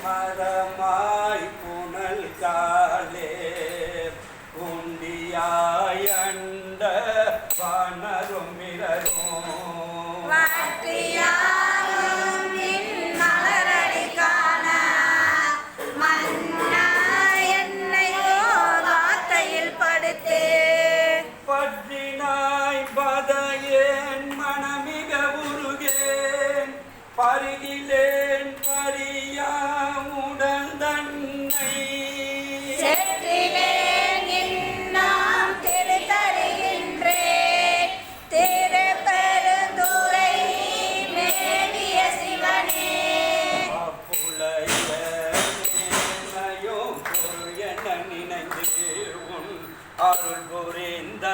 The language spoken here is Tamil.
மரமாய் புனல் காலே குண்டியாய் அண்ட வானரும் மிரரும் பற்றினாய் பதையேன் மனமிக உருகேன் பருகிலேன் பரியா உடல் தன்னை செற்றிலேன் இன்னும் திருத்தருகின்றேன் திருப்பெருந்துறை மேவிய சிவனே அப்புலையோ பொருள் என நினைந்து உன் அருள் புரிந்த